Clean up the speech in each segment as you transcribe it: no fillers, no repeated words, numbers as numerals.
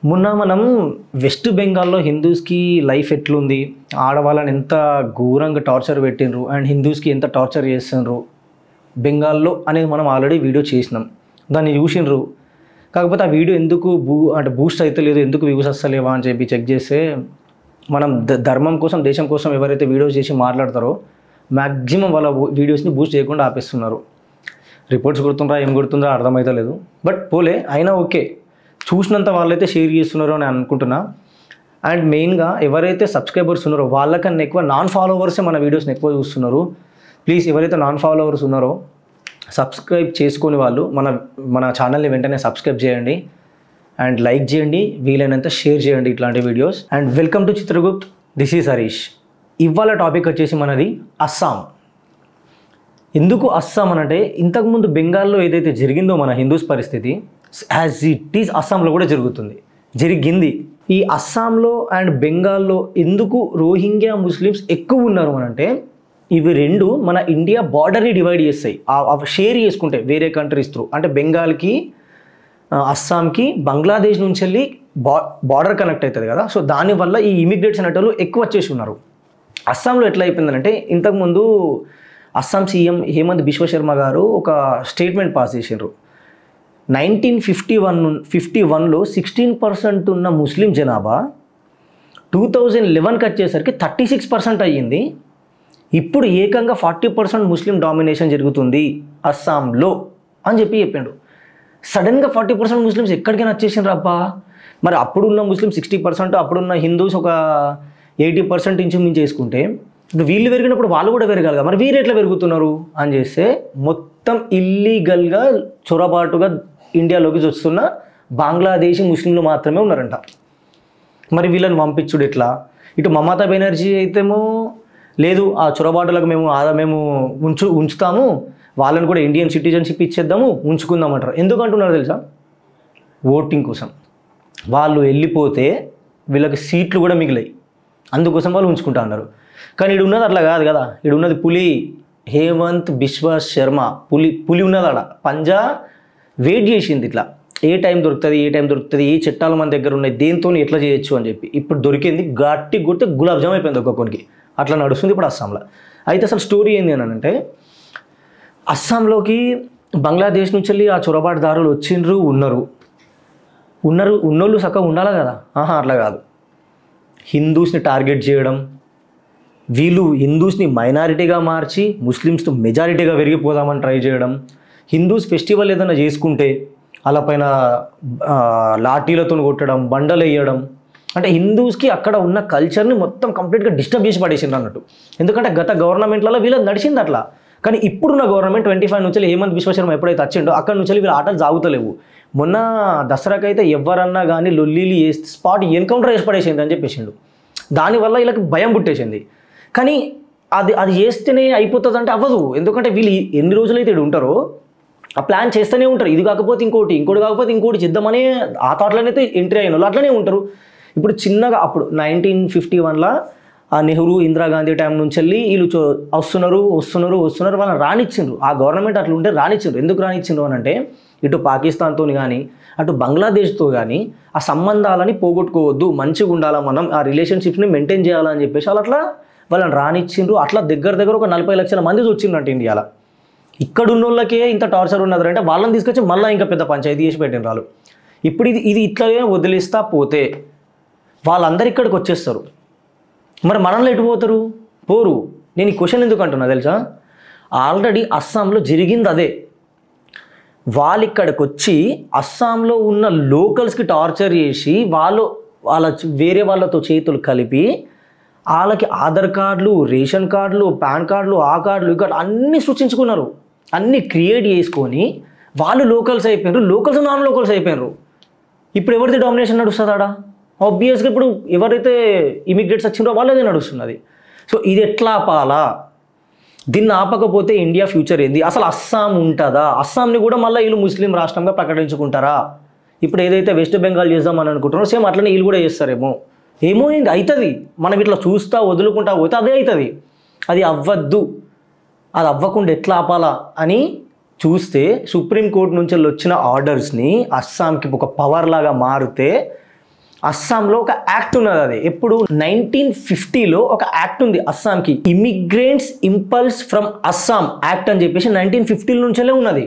మొన్న మనం వెస్ట్ బెంగాల్లో హిందూస్కి లైఫ్ ఎట్లుంది, ఆడవాళ్ళని ఎంత ఘోరంగా టార్చర్ పెట్టినరు అండ్ హిందూస్కి ఎంత టార్చర్ చేస్తున్నారు బెంగాల్లో అనేది మనం ఆల్రెడీ వీడియో చేసినాం. దాన్ని చూసినారు. కాకపోతే ఆ వీడియో ఎందుకు బూస్ట్ అయితే లేదు, ఎందుకు వ్యూస్ వస్తలేవా అని చెప్పి చెక్ చేస్తే మనం ధర్మం కోసం దేశం కోసం ఎవరైతే వీడియోస్ చేసి మాట్లాడతారో మ్యాక్సిమం వాళ్ళ వీడియోస్ని బూస్ట్ చేయకుండా ఆపేస్తున్నారు. రిపోర్ట్స్ కొడుతుండ్రా ఏం కొడుతుండ్రా అర్థమైతే లేదు. బట్ పోలే అయినా ఓకే, చూసినంత వాళ్ళైతే షేర్ చేస్తున్నారో అని అనుకుంటున్నా. అండ్ మెయిన్గా ఎవరైతే సబ్స్క్రైబర్స్ ఉన్నారో వాళ్ళకన్నా ఎక్కువ నాన్ ఫాలోవర్సే మన వీడియోస్ని ఎక్కువ చూస్తున్నారు. ప్లీజ్ ఎవరైతే నాన్ ఫాలోవర్స్ ఉన్నారో సబ్స్క్రైబ్ చేసుకొని వాళ్ళు మన ఛానల్ని వెంటనే సబ్స్క్రైబ్ చేయండి అండ్ లైక్ చేయండి, వీలైనంత షేర్ చేయండి ఇట్లాంటి videos. And welcome to Chitragupt, this is Harish. ఇవాళ టాపిక్ వచ్చేసి మనది అస్సాం. ఎందుకు అస్సాం అనంటే ఇంతకుముందు బెంగాల్లో ఏదైతే జరిగిందో మన హిందూస్ పరిస్థితి యాజ్ ఇట్ ఈజ్ అస్సాంలో కూడా జరిగింది. ఈ అస్సాంలో అండ్ బెంగాల్లో ఎందుకు రోహింగ్యా ముస్లిమ్స్ ఎక్కువ ఉన్నారు అనంటే ఇవి రెండు మన ఇండియా బార్డర్ని డివైడ్ చేస్తాయి, షేర్ చేసుకుంటే వేరే కంట్రీస్ త్రూ. అంటే బెంగాల్కి అస్సాంకి బంగ్లాదేశ్ నుంచి వెళ్ళి బార్డర్ కనెక్ట్ అవుతుంది కదా. సో దానివల్ల ఈ ఇమిగ్రేట్స్ అనేటోళ్ళు ఎక్కువ వచ్చేసి ఉన్నారు. అస్సాంలో ఎట్లా అయిపోయిందంటే ఇంతకుముందు అస్సాం సీఎం హేమంత్ బిశ్వ శర్మ గారు ఒక స్టేట్మెంట్ పాస్ చేశారు. 1951లో 16% ఉన్న ముస్లిం జనాభా 2011కి వచ్చేసరికి 36% అయ్యింది. ఇప్పుడు ఏకంగా 40% ముస్లిం డామినేషన్ జరుగుతుంది అస్సాంలో అని చెప్పాడు. సడన్గా 40% ముస్లిమ్స్ ఎక్కడికైనా వచ్చేసినారు అబ్బా. మరి అప్పుడున్న ముస్లిం 60%, అప్పుడున్న హిందూస్ ఒక 80% ఇంచుమించు చేసుకుంటే ఇప్పుడు వీళ్ళు పెరిగినప్పుడు వాళ్ళు కూడా పెరగాలి కదా. మరి వీరు ఎట్లా పెరుగుతున్నారు అని చేస్తే మొత్తం ఇల్లీగల్గా చొరబాటుగా ఇండియాలోకి వస్తున్న బంగ్లాదేశీ ముస్లింలు మాత్రమే ఉన్నారంట. మరి వీళ్ళని పంపించుడు ఎట్లా? ఇటు మమతా బెనర్జీ అయితేమో లేదు ఆ చొరబాటులకు మేము ఉంచుతాము, వాళ్ళని కూడా ఇండియన్ సిటిజన్షిప్ ఇచ్చేద్దాము, ఉంచుకుందామంటారు. ఎందుకంటున్నారు తెలుసా? ఓటింగ్ కోసం. వాళ్ళు వెళ్ళిపోతే వీళ్ళకి సీట్లు కూడా మిగిలాయి, అందుకోసం వాళ్ళు ఉంచుకుంటా అన్నారు. కానీ ఇడు ఉన్నది అట్లా కాదు కదా. ఇడు ఉన్నది పులి, హేమంత్ బిశ్వ శర్మ. పులి ఉన్నది ఆడ. పంజా వెయిట్ చేసింది ఇట్లా ఏ టైం దొరుకుతుంది, ఏ చట్టాలు మన దగ్గర ఉన్నాయి, దేంతో ఎట్లా చేయొచ్చు అని చెప్పి. ఇప్పుడు దొరికింది, గట్టి కొడితే గులాబ్ జామ్ అయిపోయింది ఒక్కొక్కరికి. అట్లా నడుస్తుంది ఇప్పుడు అస్సాంలో. అయితే అసలు స్టోరీ ఏంది అని అంటే అస్సాంలోకి బంగ్లాదేశ్ నుంచి వెళ్ళి ఆ చొరబాటుదారులు ఉన్నోళ్ళు చక్కగా ఉండాలి కదా. అట్లా కాదు. హిందూస్ని టార్గెట్ చేయడం, వీళ్ళు హిందూస్ని మైనారిటీగా మార్చి ముస్లిమ్స్తో మెజారిటీగా పెరిగిపోదామని ట్రై చేయడం, హిందూస్ ఫెస్టివల్ ఏదైనా చేసుకుంటే అలా పైన లాఠీలతో కొట్టడం, బండలు వేయడం. అంటే హిందూస్కి అక్కడ ఉన్న కల్చర్ని మొత్తం కంప్లీట్గా డిస్టర్బ్ చేసి పడేసిండ్రు అన్నట్టు. ఎందుకంటే గత గవర్నమెంట్లలో వీళ్ళకి నడిచింది అట్లా. కానీ ఇప్పుడున్న గవర్నమెంట్ 25 నుంచి హేమంత్ బిశ్వ శర్మ ఎప్పుడైతే వచ్చిండో అక్కడ నుంచి వీళ్ళ ఆటలు సాగుతలేవు. మొన్న దసరాకి అయితే ఎవరన్నా కానీ లొల్లీలు స్పాట్ ఎన్కౌంటర్ చేసి పడేసింది అని చెప్పేసిండు. దానివల్ల వీళ్ళకి భయం పుట్టేసింది. కానీ అది చేస్తేనే అయిపోతుంది అంటే అవ్వదు. ఎందుకంటే వీళ్ళు ఎన్ని రోజులైతే ఇక్కడ ఉంటారో ఆ ప్లాన్ చేస్తూనే ఉంటారు. ఇది కాకపోతే ఇంకోటి కాకపోతే ఇంకోటి చేద్దామని ఆ థాట్లోనైతే ఎంట్రీ అయిన వాళ్ళు అట్లనే ఉంటారు. ఇప్పుడు చిన్నగా అప్పుడు 1951లో ఆ నెహ్రూ ఇందిరాగాంధీ టైం నుంచి వెళ్ళి వీళ్ళు వస్తున్నారు వాళ్ళని రానిచ్చిండ్రు. ఆ గవర్నమెంట్ అట్లా ఉంటే రానిచ్చిండ్రు. ఎందుకు రానిచ్చిండ్రు అని అంటే ఇటు పాకిస్తాన్తో కానీ అటు బంగ్లాదేశ్తో కానీ ఆ సంబంధాలని పోగొట్టుకోవద్దు, మంచిగా ఉండాలా, మనం ఆ రిలేషన్షిప్స్ని మెయింటైన్ చేయాలని చెప్పేసి అట్లా వాళ్ళని రానిచ్చిండ్రు. అట్లా దగ్గర ఒక 40 లక్షల మంది వచ్చిండ్రంట ఇండియాలో. ఇక్కడ ఉన్న వాళ్ళకే ఇంత టార్చర్ ఉన్నదంటే వాళ్ళని తీసుకొచ్చి మళ్ళీ ఇంకా పెద్ద పంచాయతీ చేసి పెట్టిన వాళ్ళు. ఇప్పుడు ఇది ఇట్లాగే వదిలేస్తా పోతే వాళ్ళందరూ ఇక్కడికి వచ్చేస్తారు. మరి మనల్ని ఎటు పోరు. నేను ఈ క్వశ్చన్ ఎందుకు అంటున్నా తెలుసా? ఆల్రెడీ అస్సాంలో జరిగింది అదే. వాళ్ళు ఇక్కడికి వచ్చి అస్సాంలో ఉన్న లోకల్స్కి టార్చర్ చేసి వేరే వాళ్ళతో చేతులు కలిపి వాళ్ళకి ఆధార్ కార్డులు, రేషన్ కార్డులు, పాన్ కార్డులు, ఆ కార్డులు ఇక్కడ అన్నీ సృష్టించుకున్నారు. అన్నీ క్రియేట్ చేసుకొని వాళ్ళు లోకల్స్ అయిపోయినారు, నాన్ లోకల్స్ అయిపోయినారు. ఇప్పుడు ఎవరిది డామినేషన్ నడుస్తుంది ఆడ? ఆబ్వియస్గా ఇప్పుడు ఎవరైతే ఇమిగ్రేట్స్ వచ్చిందో వాళ్ళదే నడుస్తున్నది. సో ఇది ఎట్లా ఆపాలా? దీన్ని ఆపకపోతే ఇండియా ఫ్యూచర్ ఏంది? అసలు అస్సాం ఉంటుందా? అస్సాంని కూడా మళ్ళీ వీళ్ళు ముస్లిం రాష్ట్రంగా ప్రకటించుకుంటారా? ఇప్పుడు ఏదైతే వెస్ట్ బెంగాల్ చేద్దామని అనుకుంటున్నారో సేమ్ అట్లనే వీళ్ళు కూడా చేస్తారేమో. ఏంది అవుతుంది. మనం ఇట్లా చూస్తా వదులుకుంటా పోతే అదే అవుతుంది. అది అవ్వద్దు. అది అవ్వకుండా ఎట్లా ఆపాలా అని చూస్తే సుప్రీంకోర్టు నుంచి వచ్చిన ఆర్డర్స్ని అస్సాంకి ఒక పవర్ లాగా మారితే అస్సాంలో ఒక యాక్ట్ ఉన్నది. అది ఎప్పుడు 1950లో ఒక యాక్ట్ ఉంది అస్సాంకి, immigrants impulse from Assam act అని చెప్పేసి 1950 నుంచే ఉన్నది.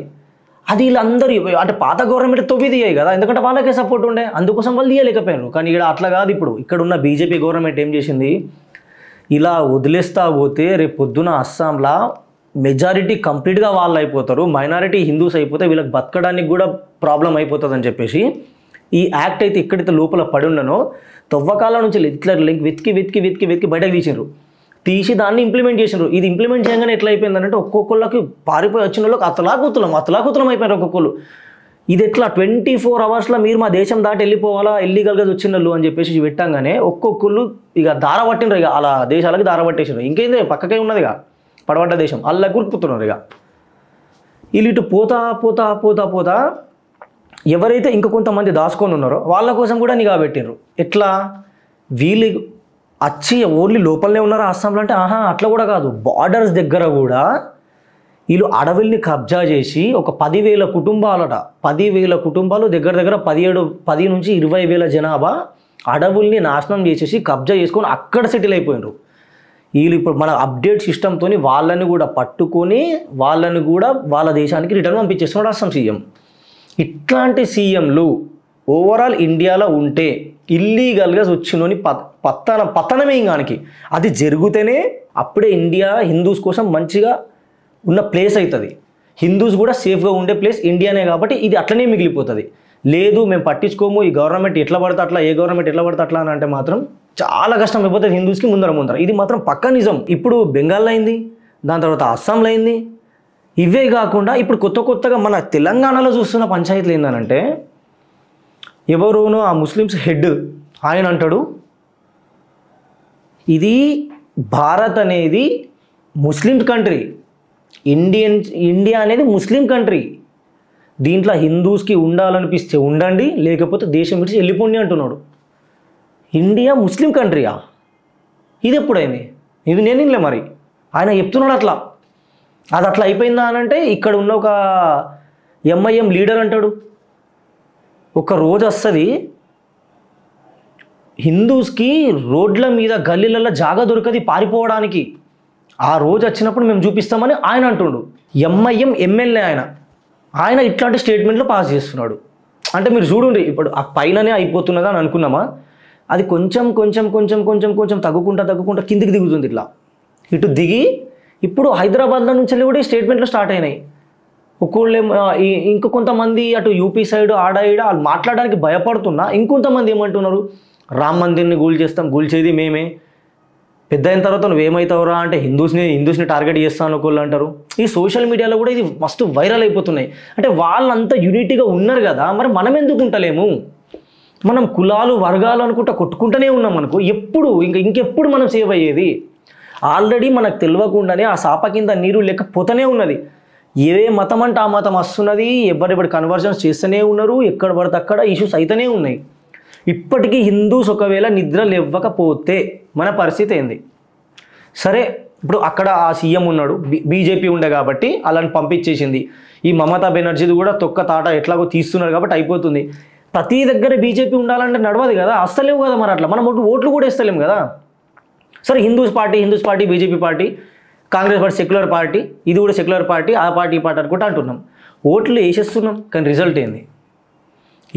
అది వీళ్ళందరూ అంటే పాత గవర్నమెంట్ తొవ్వి తీయాయి కదా, ఎందుకంటే వాళ్ళకే సపోర్ట్ ఉండే, అందుకోసం వాళ్ళు తీయలేకపోయారు. కానీ ఇక్కడ అట్లా కాదు. ఇక్కడ ఉన్న బీజేపీ గవర్నమెంట్ ఏం చేసింది, ఇలా వదిలేస్తా పోతే రేపు పొద్దున అస్సాంలో మెజారిటీ కంప్లీట్గా వాళ్ళు అయిపోతారు, మైనారిటీ హిందూస్ అయిపోతే వీళ్ళకి బతకడానికి కూడా ప్రాబ్లం అయిపోతుంది అని చెప్పేసి ఈ యాక్ట్ అయితే ఎక్కడైతే లోపల పడి ఉండనో తవ్వకాల నుంచి ఇట్లా వెతికి బయటకు తీసి దాన్ని ఇంప్లిమెంట్ చేసినారు. ఇది ఇంప్లిమెంట్ చేయగానే ఎట్లా అయిపోయిందంటే ఒక్కొక్కళ్ళకి పారిపోయి వచ్చిన వాళ్ళకి అతలాకుతలం అయిపోయారు ఒక్కొక్కరు. ఇది ఎట్లా 24 అవర్స్లో మీరు మా దేశం దాటి వెళ్ళిపోవాలా, ఇల్లీగల్గా వచ్చిన అని చెప్పేసి పెట్టంగానే ఒక్కొక్కళ్ళు ఇక దార పట్టినరు, ఇక అలా దేశాలకి దార పట్టేసినారు. ఇంకేంది పక్కకే ఉన్నది ఇక పడబడ్డ దేశం, అలా గుర్తుపుతున్నారు. ఇక వీళ్ళు ఇటు పోతా ఎవరైతే ఇంక కొంతమంది దాచుకొని ఉన్నారో వాళ్ళ కోసం కూడా నిఘా పెట్టినారు. ఎట్లా వీళ్ళు వచ్చి ఓన్లీ లోపలనే ఉన్నారా అస్సాంలో అంటే అట్లా కూడా కాదు, బార్డర్స్ దగ్గర కూడా వీళ్ళు అడవుల్ని కబ్జా చేసి ఒక 10,000 కుటుంబాలట, 10,000 కుటుంబాలు దగ్గర 10 నుంచి 20,000 జనాభా అడవుల్ని నాశనం చేసేసి కబ్జా చేసుకొని అక్కడ సెటిల్ అయిపోయినారు. వీళ్ళు ఇప్పుడు మన అప్డేట్ సిస్టమ్తో వాళ్ళని కూడా పట్టుకొని వాళ్ళని కూడా వాళ్ళ దేశానికి రిటర్న్ పంపించేస్తున్నాడు అస్సాం సీఎం. ఇట్లాంటి సీఎంలు ఓవరాల్ ఇండియాలో ఉంటే ఇల్లీగల్గా వచ్చినోని పతనమే ఇంకానికి. అది జరిగితేనే అప్పుడే ఇండియా హిందూస్ కోసం మంచిగా ఉన్న ప్లేస్ అవుతుంది, హిందూస్ కూడా సేఫ్గా ఉండే ప్లేస్ ఇండియానే. కాబట్టి ఇది అట్లనే మిగిలిపోతుంది. లేదు మేము పట్టించుకోము, ఈ గవర్నమెంట్ ఎట్లా పడితే అట్లా, ఏ గవర్నమెంట్ ఎట్లా పడితే అట్లా అని అంటే మాత్రం చాలా కష్టం అయిపోతుంది హిందూస్కి ముందర. ఇది మాత్రం పక్కా నిజం. ఇప్పుడు బెంగాల్లో అయింది, దాని తర్వాత అస్సాంలో అయింది. ఇవే కాకుండా ఇప్పుడు కొత్తగా మన తెలంగాణలో చూస్తున్న పంచాయతీలు ఏంటంటే ఎవరోనో ఆ ముస్లిమ్స్ హెడ్ ఆయన అంటాడు, ఇది భారత్ అనేది ముస్లిం కంట్రీ, ఇండియా అనేది ముస్లిం కంట్రీ, దీంట్లో హిందూస్కి ఉండాలనిపిస్తే ఉండండి, లేకపోతే దేశం విడిచి వెళ్ళిపోండి అంటున్నాడు. ఇండియా ముస్లిం కంట్రీయా? ఇది ఎప్పుడైంది? ఇది నేను ఇంట్లో మరి ఆయన చెప్తున్నాడు అట్లా. అది అట్లా అయిపోయిందా అని అంటే ఇక్కడ ఉన్న ఒక ఎంఐఎం లీడర్ అంటాడు, ఒక రోజు వస్తుంది హిందూస్కి రోడ్ల మీద గల్లీలలో జాగా దొరకది పారిపోవడానికి, ఆ రోజు వచ్చినప్పుడు మేము చూపిస్తామని ఆయన అంటుండు. ఎంఐఎం ఎమ్మెల్యే ఆయన ఇట్లాంటి స్టేట్మెంట్లు పాస్ చేస్తున్నాడు. అంటే మీరు చూడండి, ఇప్పుడు ఆ పైననే అయిపోతున్నదా అని అనుకున్నామా, అది కొంచెం తగ్గుకుంటా కిందికి దిగుతుంది. ఇటు దిగి ఇప్పుడు హైదరాబాద్లో నుంచి కూడా స్టేట్మెంట్లు స్టార్ట్ అయినాయి. ఒక్కోళ్ళే ఇంకో కొంతమంది అటు యూపీ సైడ్ ఆడ వాళ్ళు మాట్లాడడానికి భయపడుతున్నా, ఇంకొంతమంది ఏమంటున్నారు, రామ్ మందిర్ని గూల్చేది మేమే, పెద్ద అయిన తర్వాత నువ్వేమవుతావురా అంటే హిందూస్ని టార్గెట్ చేస్తాను ఒకళ్ళు అంటారు. ఈ సోషల్ మీడియాలో కూడా ఇది మస్తు వైరల్ అయిపోతున్నాయి. అంటే వాళ్ళంతా యూనిటీగా ఉన్నారు కదా, మరి మనం ఎందుకు ఉంటలేము? మనం కులాలు వర్గాలు అనుకుంటా కొట్టుకుంటూనే ఉన్నాం అనుకో, ఎప్పుడు ఇంకెప్పుడు మనం సేవ్ అయ్యేది? ఆల్రెడీ మనకు తెలియకుండానే ఆ సాప కింద నీరు లేకపోతూనే ఉన్నది. ఏ మతం అంటే ఆ మతం వస్తున్నది, ఎవరెవరి కన్వర్జన్స్ చేస్తూనే ఉన్నారు, ఎక్కడ పడితే అక్కడ ఇష్యూస్ అయితేనే ఉన్నాయి. ఇప్పటికీ హిందూస్ ఒకవేళ నిద్ర లేవ్వకపోతే మన పరిస్థితి ఏంది? సరే ఇప్పుడు అక్కడ ఆ సీఎం ఉన్నాడు, బీజేపీ ఉండే కాబట్టి అలాని పంపించేసింది. ఈ మమతా బెనర్జీది కూడా తొక్క తాట ఎట్లాగో తీస్తున్నారు కాబట్టి అయిపోతుంది. ప్రతి దగ్గర బీజేపీ ఉండాలంటే నడవదు కదా, అస్తలేవు కదా. మరి అట్లా మనం ఓట్లు కూడా వేస్తలేము కదా. సరే Hindus party BJP party, Congress party secular party, ఇది కూడా సెక్యులర్ పార్టీ, ఆ పార్టీ ఈ పార్టీ అనుకుంటా అంటున్నాం, ఓట్లు వేసేస్తున్నాం. కానీ రిజల్ట్ ఏంది?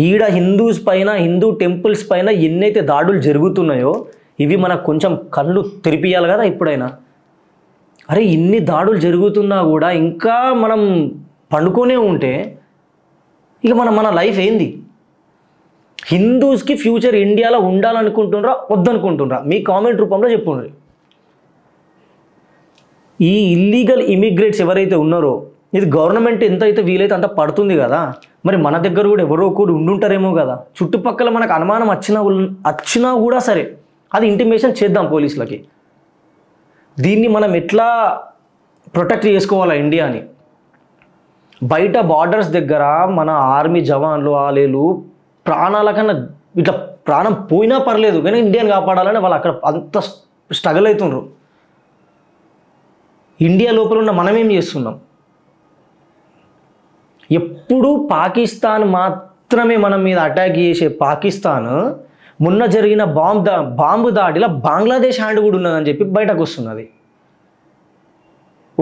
ఈడ హిందూస్ పైన, హిందూ టెంపుల్స్ పైన ఎన్నైతే దాడులు జరుగుతున్నాయో ఇవి మనకు కొంచెం కళ్ళు తెరిపియాలి కదా ఇప్పుడైనా. అరే ఇన్ని దాడులు జరుగుతున్నా కూడా ఇంకా మనం పండుకొనే ఉంటే ఇక మన లైఫ్ ఏంది? హిందూస్కి ఫ్యూచర్ ఇండియాలో ఉండాలనుకుంటున్నారా వద్దనుకుంటున్నారా? మీ కామెంట్ రూపంలో చెప్పుండ్రి. ఈ ఇల్లీగల్ ఇమిగ్రేట్స్ ఎవరైతే ఉన్నారో ఇది గవర్నమెంట్ ఎంత అయితే వీలైతే అంత పడుతుంది కదా, మరి మన దగ్గర కూడా ఎవరో ఒకరు ఉండుంటారేమో కదా. చుట్టుపక్కల మనకు అనుమానం వచ్చినా కూడా సరే అది ఇంటిమేషన్ చేద్దాం పోలీసులకి. దీన్ని మనం ఎట్లా ప్రొటెక్ట్ చేసుకోవాలా ఇండియాని? బయట బార్డర్స్ దగ్గర మన ఆర్మీ జవాన్లు ఆలేలు ప్రాణాల కన్నా ఇట్లా ప్రాణం పోయినా పర్లేదు కానీ ఇండియాని కాపాడాలని వాళ్ళు అక్కడ అంత స్ట్రగుల్ అవుతున్నారు. ఇండియా లోపల ఉన్న మనమేం చేస్తున్నాం? ఎప్పుడు పాకిస్తాన్ మాత్రమే మన మీద అటాక్ చేసే పాకిస్తాన్ మొన్న జరిగిన బాంబు దాడిలో బంగ్లాదేశ్ హ్యాండ్ కూడా ఉన్నదని చెప్పి బయటకు వస్తున్నది.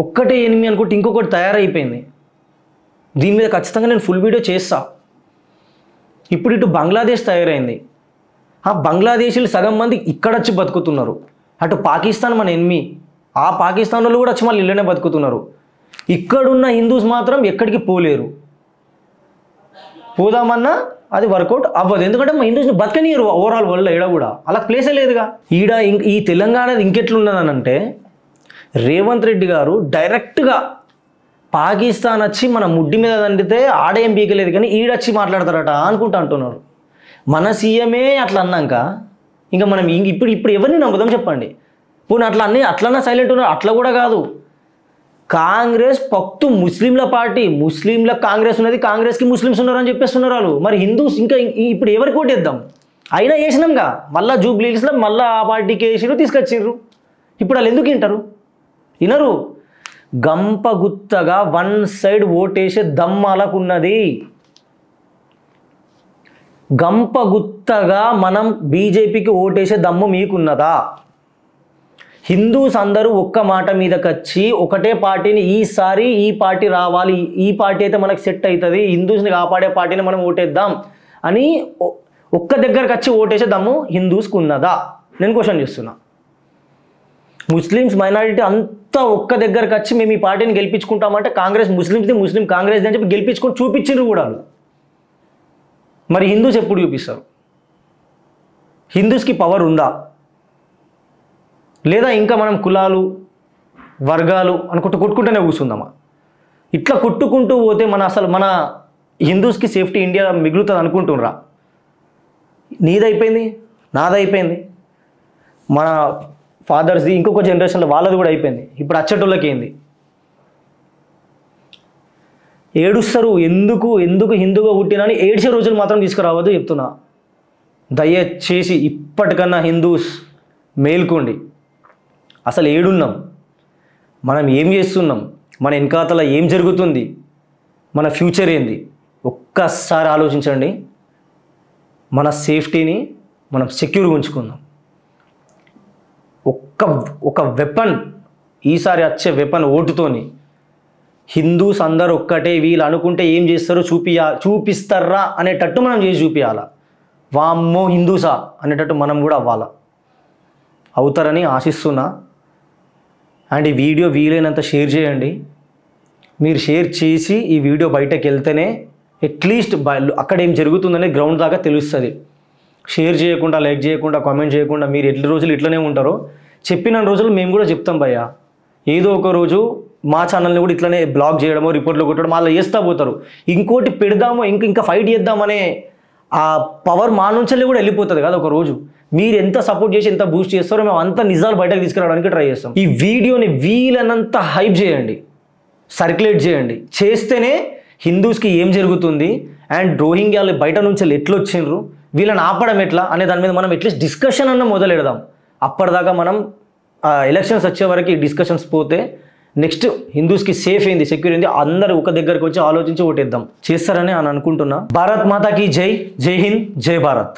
ఒక్కటే ఎనిమి అనుకుంటే ఇంకొకటి తయారైపోయింది. దీని మీద ఖచ్చితంగా నేను ఫుల్ వీడియో చేస్తా. ఇప్పుడు ఇటు బంగ్లాదేశ్ తయారైంది. ఆ బంగ్లాదేశీలు సగం మంది ఇక్కడ వచ్చి బతుకుతున్నారు. అటు పాకిస్తాన్ మన ఎనిమి, ఆ పాకిస్తాన్ వాళ్ళు కూడా వచ్చి మళ్ళీ ఇళ్ళనే బతుకుతున్నారు. ఇక్కడున్న హిందూస్ మాత్రం ఎక్కడికి పోలేరు. పోదామన్నా అది వర్కౌట్ అవ్వదు. ఎందుకంటే మా హిందూస్ని బతకనీయరు ఓవరాల్ వల్ల ఈడ కూడా అలా ప్లేసే లేదుగా. ఈ తెలంగాణది ఇంకెట్లున్నదనంటే రేవంత్ రెడ్డి గారు డైరెక్ట్గా పాకిస్తాన్ వచ్చి మన ముడ్డి మీద దండితే ఆడేం బీకలేదు కానీ ఈడొచ్చి మాట్లాడతారట అనుకుంటా అంటున్నారు. మన సీఎమే అట్లా అన్నాక ఇంకా మనం ఇప్పుడు ఎవరిని నమ్ముదాం చెప్పండి. పోనీ అట్లన్నా సైలెంట్ ఉన్నారు. అట్లా కూడా కాదు. కాంగ్రెస్ పక్తు ముస్లింల పార్టీ, ముస్లింల కాంగ్రెస్ ఉన్నది, కాంగ్రెస్కి ముస్లిమ్స్ ఉన్నారని చెప్పేస్తున్నారు వాళ్ళు. మరి హిందూస్ ఇంకా ఇప్పుడు ఎవరికి ఓటేద్దాం? అయినా వేసినాంగా, మళ్ళీ జూబ్లీస్లో మళ్ళీ ఆ పార్టీకి వేసిరు, తీసుకొచ్చిర్రు. ఇప్పుడు వాళ్ళు ఎందుకు వింటారు? వినరు. గంపగుత్తగా వన్ సైడ్ ఓటేసే దమ్మాలకున్నది. గంపగుత్తగా మనం బీజేపీకి ఓటేసే దమ్ము మీకున్నదా? హిందూస్ అందరూ ఒక్క మాట మీదకి వచ్చి ఒకటే పార్టీని ఈసారి ఈ పార్టీ రావాలి, ఈ పార్టీ అయితే మనకు సెట్ అవుతుంది, హిందూస్ని కాపాడే పార్టీని మనం ఓటేద్దాం అని ఒక్క దగ్గరకు వచ్చి ఓటేసే దమ్ము హిందూస్కి ఉన్నదా? నేను క్వశ్చన్ చేస్తున్నా. ముస్లిమ్స్ మైనారిటీ అంతా ఒక్క దగ్గరకు వచ్చి మేము ఈ పార్టీని గెలిపించుకుంటామంటే కాంగ్రెస్ ముస్లిం కాంగ్రెస్ అని చెప్పి గెలిపించుకొని చూపించారు కూడా. మరి హిందూస్ ఎప్పుడు చూపిస్తారు? హిందూస్కి పవర్ ఉందా లేదా? ఇంకా మనం కులాలు వర్గాలు అనుకుంటూ కొట్టుకుంటూనే కూర్చుందామా? ఇట్లా కొట్టుకుంటూ పోతే మన హిందూస్కి సేఫ్టీ ఇండియా మిగులుతుంది అనుకుంటున్నారా? నీదైపోయింది, నాదైపోయింది, మన ఫాదర్స్ది, ఇంకొక జనరేషన్లో వాళ్ళది కూడా అయిపోయింది. ఇప్పుడు అచ్చటోళ్ళకి ఏంది? ఏడుస్తారు. ఎందుకు హిందూగా పుట్టినని ఏడ్చే రోజులు మాత్రం తీసుకురావద్దు చెప్తున్నా. దయచేసి ఇప్పటికన్నా హిందూస్ మేల్కోండి. అసలు ఏడున్నాం, మనం ఏం చేస్తున్నాం, మన వెనకాతల ఏం జరుగుతుంది, మన ఫ్యూచర్ ఏంది ఒక్కసారి ఆలోచించండి. మన సేఫ్టీని మనం సెక్యూర్గా ఉంచుకుందాం. ఒక వెపన్, ఈసారి వచ్చే వెపన్ ఓటుతోని హిందూస్ అందరు ఒక్కటే, వీళ్ళు అనుకుంటే ఏం చేస్తారో చూపిస్తారా అనేటట్టు మనం చేసి చూపించాలా. వామ్మో హిందూసా అనేటట్టు మనం కూడా అవ్వాలా. అవుతారని ఆశిస్తున్నా. అండ్ ఈ వీడియో వీలైనంత షేర్ చేయండి. మీరు షేర్ చేసి ఈ వీడియో బయటకు వెళ్తేనే అట్లీస్ట్ అక్కడ ఏం జరుగుతుందనే గ్రౌండ్ దాకా తెలుస్తుంది. షేర్ చేయకుండా, లైక్ చేయకుండా, కామెంట్ చేయకుండా మీరు ఎట్ల రోజులు ఇట్లనే ఉంటారో చెప్పిన రోజులు మేము కూడా చెప్తాం భయ్యా. ఏదో ఒక రోజు మా ఛానల్ని కూడా ఇట్లనే బ్లాగ్ చేయడమో, రిపోర్ట్లు కొట్టడం అలా చేస్తూ పోతారు. ఇంకోటి పెడదామో, ఇంకా ఫైట్ చేద్దామనే ఆ పవర్ మా నుంచి కూడా వెళ్ళిపోతుంది కదా ఒక రోజు. మీరు ఎంత సపోర్ట్ చేసి ఎంత బూస్ట్ చేస్తారో మేము అంత నిజాలు బయటకు తీసుకురావడానికి ట్రై చేస్తాం. ఈ వీడియోని వీలైనంత హైప్ చేయండి, సర్క్యులేట్ చేయండి. చేస్తేనే హిందూస్కి ఏం జరుగుతుంది అండ్ రోహింగ్యాలు బయట నుంచి ఎట్లా వచ్చిండ్రు, వీళ్ళని ఆపడం ఎట్లా అనే దాని మీద మనం అట్లీస్ట్ డిస్కషన్ అన్న మొదలెడదాం. అప్పటిదాకా మనం ఎలక్షన్స్ వచ్చే వరకు ఈ డిస్కషన్స్ పోతే నెక్స్ట్ హిందూస్కి సేఫ్ అయింది, సెక్యూర్ అయింది, అందరూ ఒక దగ్గరకు వచ్చి ఆలోచించి ఓటేద్దాం. చేస్తారని అని అనుకుంటున్నా. భారత్ మాతాకి జై, జై హింద్, జై భారత్.